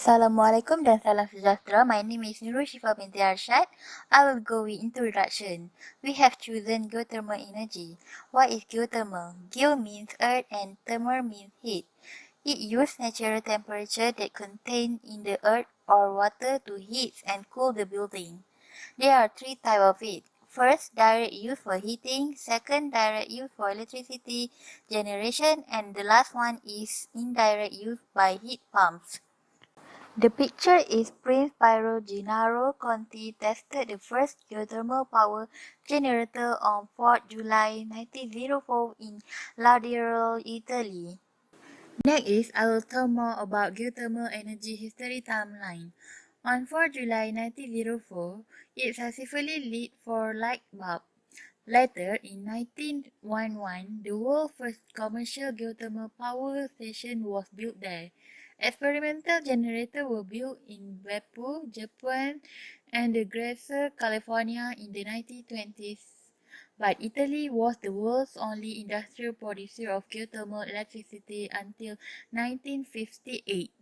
Assalamualaikum dan salam sejahtera. My name is Nurul Shifa binti Arshad. I will go with introduction. We have chosen geothermal energy. What is geothermal? Geo means earth and thermal means heat. It uses natural temperature that contained in the earth or water to heat and cool the building. There are three types of it. First, direct use for heating. Second, direct use for electricity generation. And the last one is indirect use by heat pumps. The picture is Prince Piero Gennaro Conti tested the first geothermal power generator on 4 July 1904 in Lauderdale, Italy. Next I will tell more about geothermal energy history timeline. On 4 July 1904, it successfully lit for light bulb. Later, in 1911, the world's first commercial geothermal power station was built there. Experimental generators were built in Beppu, Japan, and Grasse, California in the 1920s. But Italy was the world's only industrial producer of geothermal electricity until 1958.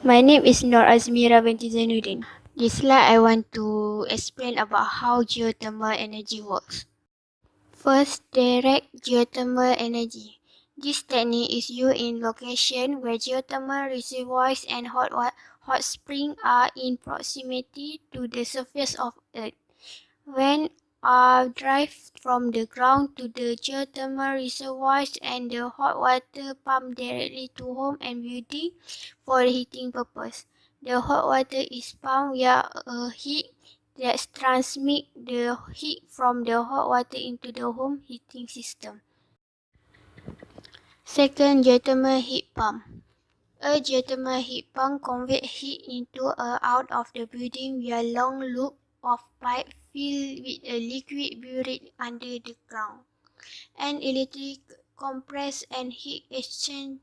My name is Nur Azmira binti Zainuddin. This slide I want to explain about how geothermal energy works. First, direct geothermal energy. This technique is used in locations where geothermal reservoirs and hot springs are in proximity to the surface of Earth. When drive from the ground to the geothermal reservoirs and the hot water pumped directly to home and building for heating purpose. The hot water is pumped via a heat that transmits the heat from the hot water into the home heating system. Second, geothermal heat pump. A geothermal heat pump converts heat into or out of the building via long loop of pipe filled with a liquid buried under the ground. An electric compressor and heat exchange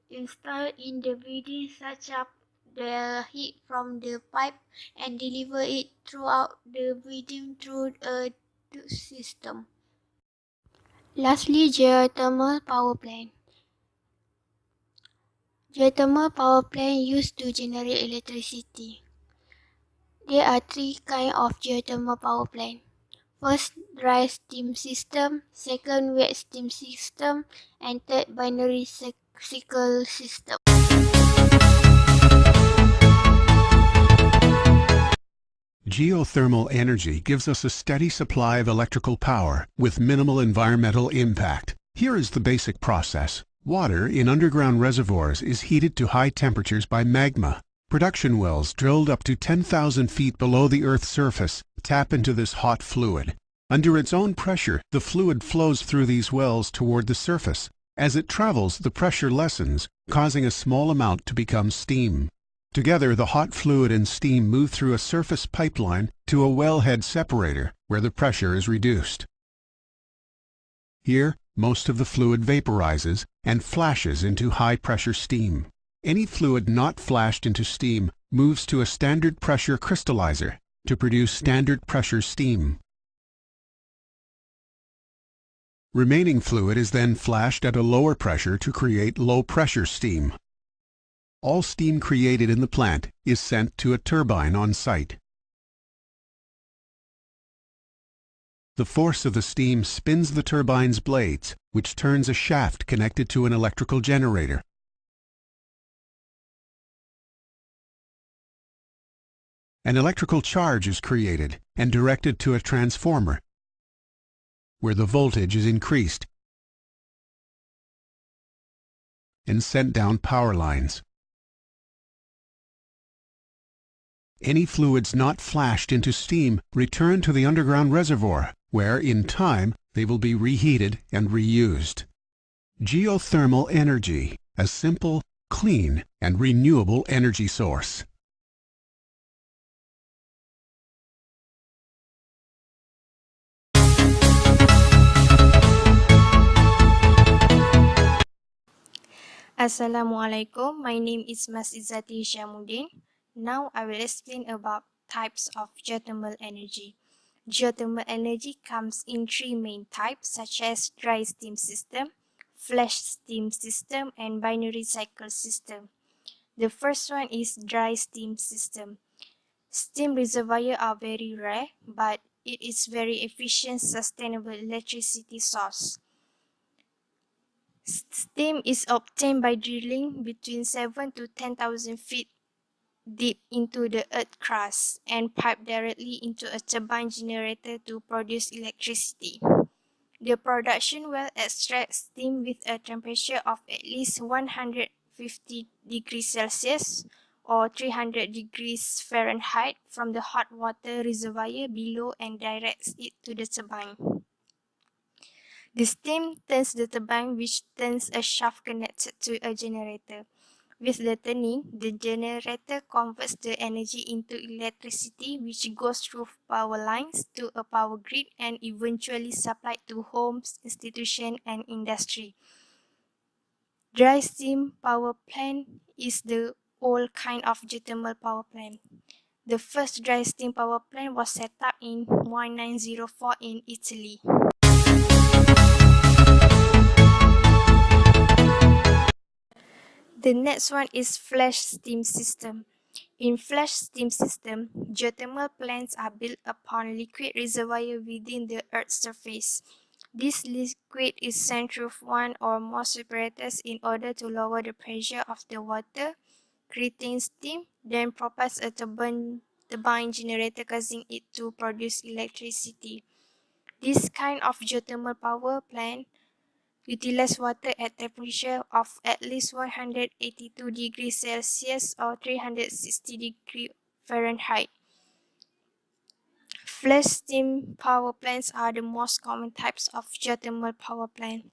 installed in the building suck up the heat from the pipe and deliver it throughout the building through a duct system. Lastly, geothermal power plant. Geothermal power plant used to generate electricity. There are three kinds of geothermal power plant. First, dry steam system, second, wet steam system, and third, binary cycle system. Geothermal energy gives us a steady supply of electrical power with minimal environmental impact. Here is the basic process. Water in underground reservoirs is heated to high temperatures by magma. Production wells drilled up to 10,000 feet below the Earth's surface tap into this hot fluid. Under its own pressure, the fluid flows through these wells toward the surface. As it travels, the pressure lessens, causing a small amount to become steam. Together, the hot fluid and steam move through a surface pipeline to a wellhead separator, where the pressure is reduced. Here, most of the fluid vaporizes and flashes into high-pressure steam. Any fluid not flashed into steam moves to a standard pressure crystallizer to produce standard pressure steam. Remaining fluid is then flashed at a lower pressure to create low-pressure steam. All steam created in the plant is sent to a turbine on site. The force of the steam spins the turbine's blades, which turns a shaft connected to an electrical generator. An electrical charge is created and directed to a transformer, where the voltage is increased and sent down power lines. Any fluids not flashed into steam return to the underground reservoir, where, in time, they will be reheated and reused. Geothermal energy, a simple, clean, and renewable energy source. Assalamualaikum. My name is Mas Izzati Shamsuddin. Now I will explain about types of geothermal energy. Geothermal energy comes in three main types such as dry steam system, flash steam system, and binary cycle system. The first one is dry steam system. Steam reservoirs are very rare, but it is very efficient, sustainable electricity source. Steam is obtained by drilling between 7 to 10,000 feet deep into the earth crust and piped directly into a turbine generator to produce electricity. The production well extracts steam with a temperature of at least 150 degrees Celsius or 300 degrees Fahrenheit from the hot water reservoir below and directs it to the turbine. The steam turns the turbine, which turns a shaft connected to a generator. With the turning, the generator converts the energy into electricity, which goes through power lines to a power grid and eventually supplied to homes, institutions, and industry. Dry steam power plant is the old kind of geothermal power plant. The first dry steam power plant was set up in 1904 in Italy. The next one is flash steam system. In flash steam system, geothermal plants are built upon liquid reservoir within the Earth's surface. This liquid is sent through one or more separators in order to lower the pressure of the water, creating steam, then propels a turbine generator causing it to produce electricity. This kind of geothermal power plant utilize water at temperature of at least 182 degrees Celsius or 360 degrees Fahrenheit. Flash steam power plants are the most common types of geothermal power plant.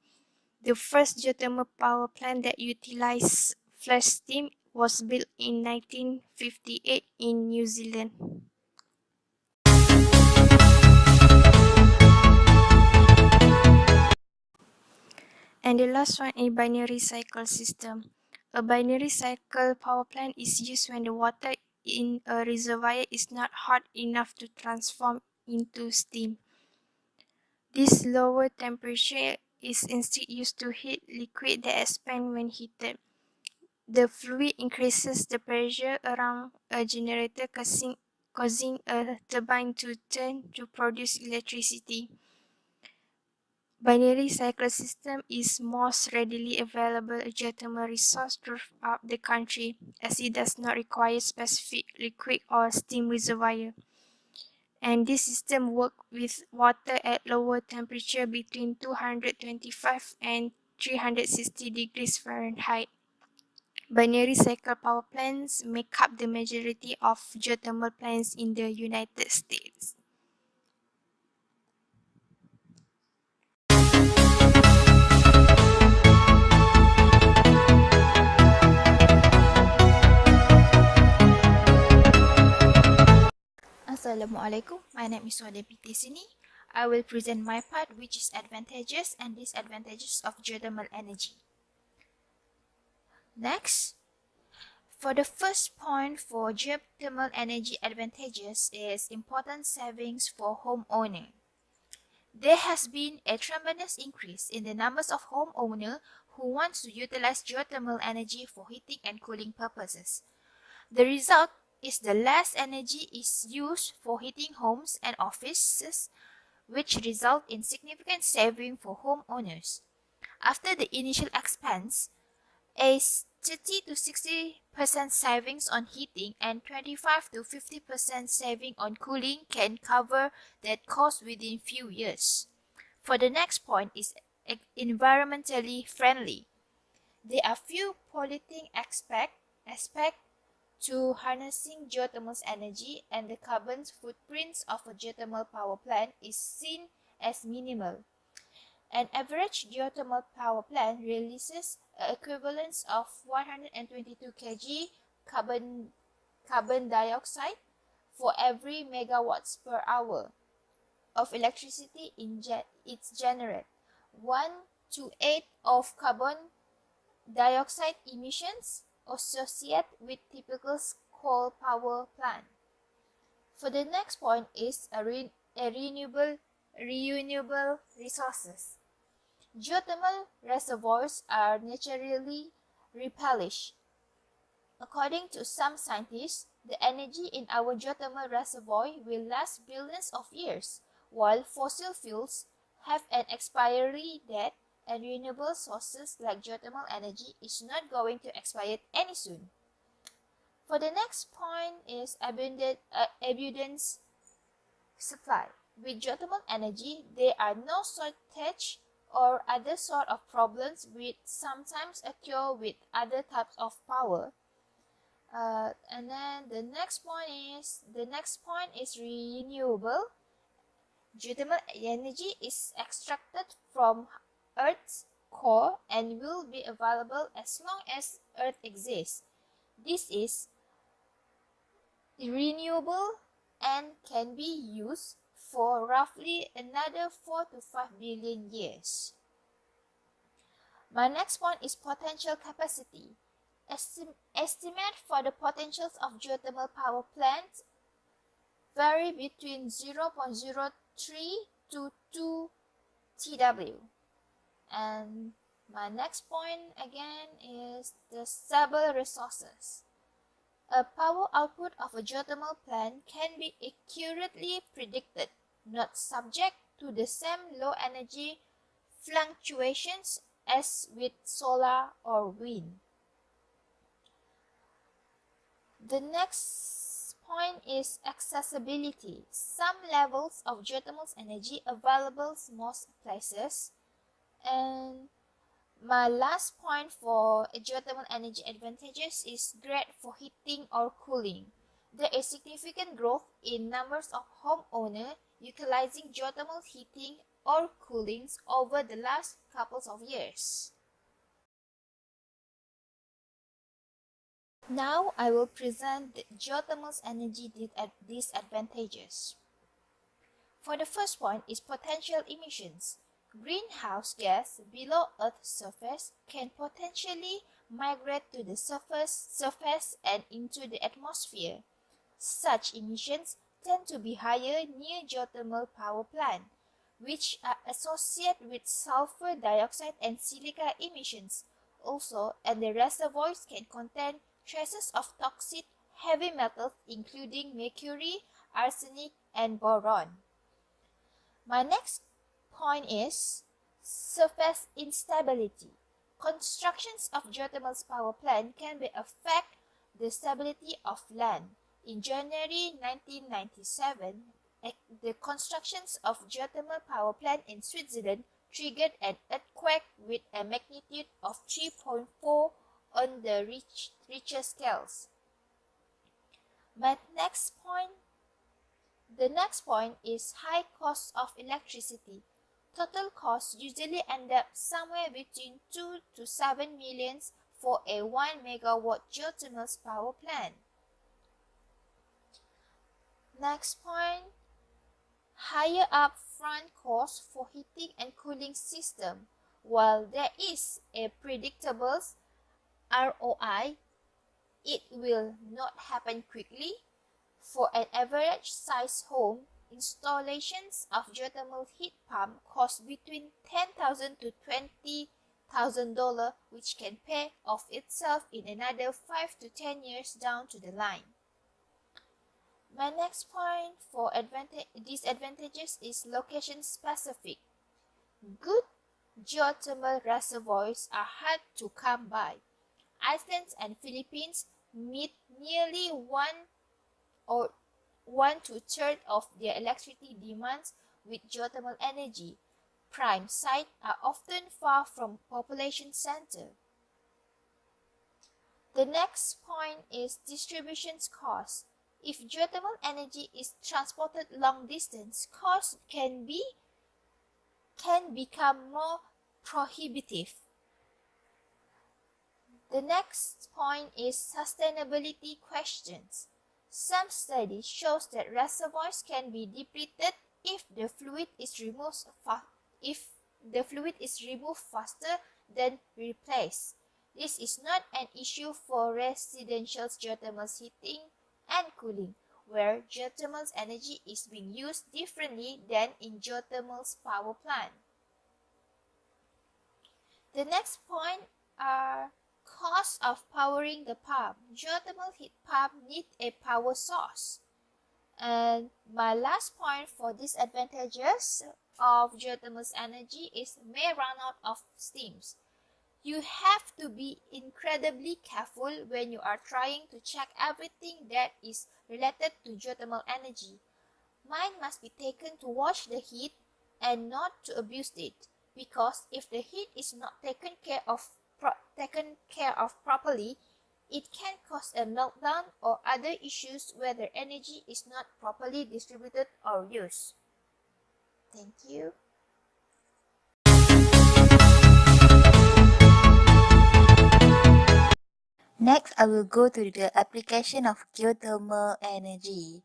The first geothermal power plant that utilized flash steam was built in 1958 in New Zealand. And the last one is binary cycle system. A binary cycle power plant is used when the water in a reservoir is not hot enough to transform into steam. This lower temperature is instead used to heat liquid that expands when heated. The fluid increases the pressure around a generator, causing a turbine to turn to produce electricity. Binary cycle system is most readily available geothermal resource throughout the country, as it does not require specific liquid or steam reservoir. And this system works with water at lower temperature between 225 and 360 degrees Fahrenheit. Binary cycle power plants make up the majority of geothermal plants in the United States. Assalamualaikum, my name is Wade Sini. I will present my part, which is advantages and disadvantages of geothermal energy. Next, for the first point for geothermal energy advantages is important savings for homeowner. There has been a tremendous increase in the numbers of homeowners who want to utilize geothermal energy for heating and cooling purposes. The result is the less energy is used for heating homes and offices, which result in significant saving for homeowners. After the initial expense, a 30 to 60% savings on heating and 25 to 50% saving on cooling can cover that cost within few years. For the next point is environmentally friendly. There are few polluting aspects to harnessing geothermal energy, and the carbon footprints of a geothermal power plant is seen as minimal. An average geothermal power plant releases an equivalent of 122 kg carbon dioxide for every megawatts per hour of electricity it generates. 1 to 8 of carbon dioxide emissions associated with typical coal power plant. For the next point is a renewable resources. Geothermal reservoirs are naturally replenished. According to some scientists, the energy in our geothermal reservoir will last billions of years, while fossil fuels have an expiry date, and renewable sources like geothermal energy is not going to expire any soon. For the next point is abundance supply. With geothermal energy, there are no shortage or other sort of problems which sometimes occur with other types of power. And then the next point is renewable. Geothermal energy is extracted from Earth's core and will be available as long as Earth exists. This is renewable and can be used for roughly another 4 to 5 billion years. My next point is potential capacity. Estimate for the potentials of geothermal power plants vary between 0.03 to 2 TW. And my next point again is the stable resources. A power output of a geothermal plant can be accurately predicted, not subject to the same low energy fluctuations as with solar or wind. The next point is accessibility. Some levels of geothermal energy available most places. And my last point for geothermal energy advantages is great for heating or cooling. There is significant growth in numbers of homeowners utilizing geothermal heating or cooling over the last couple of years. Now I will present the geothermal energy disadvantages. For the first point is potential emissions. Greenhouse gas below Earth's surface can potentially migrate to the surface and into the atmosphere. Such emissions tend to be higher near geothermal power plants, which are associated with sulfur dioxide and silica emissions. Also, and the reservoirs can contain traces of toxic heavy metals including mercury, arsenic, and boron. My next point is surface instability. Constructions of geothermal power plant can affect the stability of land. In January 1997, the constructions of geothermal power plant in Switzerland triggered an earthquake with a magnitude of 3.4 on the Richter scales. The next point is high cost of electricity. Total costs usually end up somewhere between 2 to 7 millions for a 1 megawatt geothermal power plant. Next point, higher upfront cost for heating and cooling system. While there is a predictable ROI, it will not happen quickly. For an average size home, installations of geothermal heat pump cost between $10,000 to $20,000, which can pay off itself in another 5 to 10 years down to the line. My next point for disadvantages is location specific. Good geothermal reservoirs are hard to come by. Iceland and Philippines meet nearly 1/3 of their electricity demands with geothermal energy. Prime sites are often far from population center. The next point is distribution cost. If geothermal energy is transported long distance, costs can become more prohibitive. The next point is sustainability questions. Some studies show that reservoirs can be depleted if the fluid is removed faster than replaced. This is not an issue for residential geothermal heating and cooling, where geothermal energy is being used differently than in geothermal power plant. The next point are cost of powering the pump. Geothermal heat pump need a power source. And my last point for disadvantages of geothermal energy is may run out of steams. You have to be incredibly careful when you are trying to check everything that is related to geothermal energy. Mind must be taken to watch the heat and not to abuse it, because if the heat is not taken care of properly, it can cause a meltdown or other issues where the energy is not properly distributed or used. Thank you. Next, I will go to the application of geothermal energy.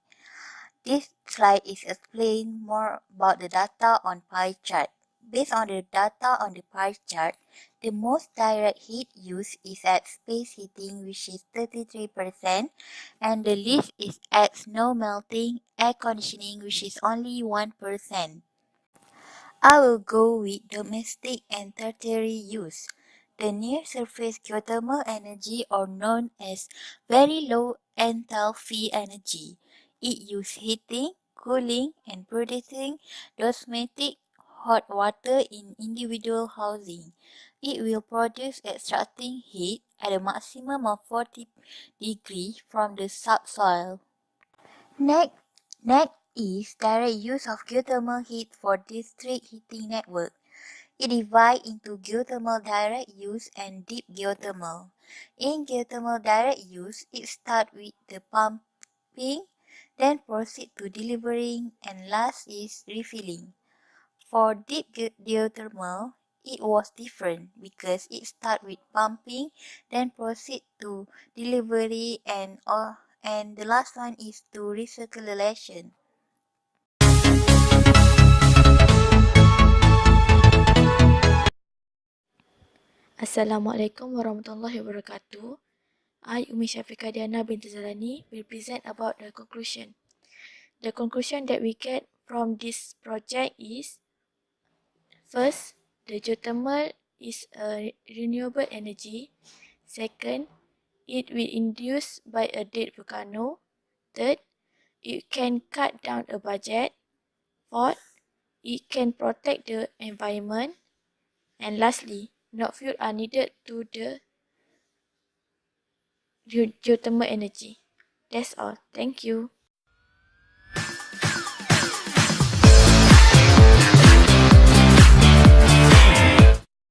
This slide is explain more about the data on pie chart. Based on the data on the pie chart, the most direct heat used is at space heating, which is 33%, and the least is at snow melting, air conditioning, which is only 1%. I will go with domestic and tertiary use. The near-surface geothermal energy, or known as very low enthalpy energy. It uses heating, cooling, and producing domestic hot water in individual housing. It will produce extracting heat at a maximum of 40 degrees from the subsoil. Next is direct use of geothermal heat for district heating network. It divides into geothermal direct use and deep geothermal. In geothermal direct use, it starts with the pumping, then proceeds to delivering, and last is refilling. For deep geothermal, it was different because it starts with pumping, then proceeds to delivery, and the last one is to recirculation. Assalamualaikum warahmatullahi wabarakatuh. I, Umi Syafiqah Diana binti Zalani, will present about the conclusion. The conclusion that we get from this project is, first, the geothermal is a renewable energy. Second, it will induce by a dead volcano. Third, it can cut down a budget. Fourth, it can protect the environment. And lastly, no fuel are needed to the geothermal energy. That's all. Thank you.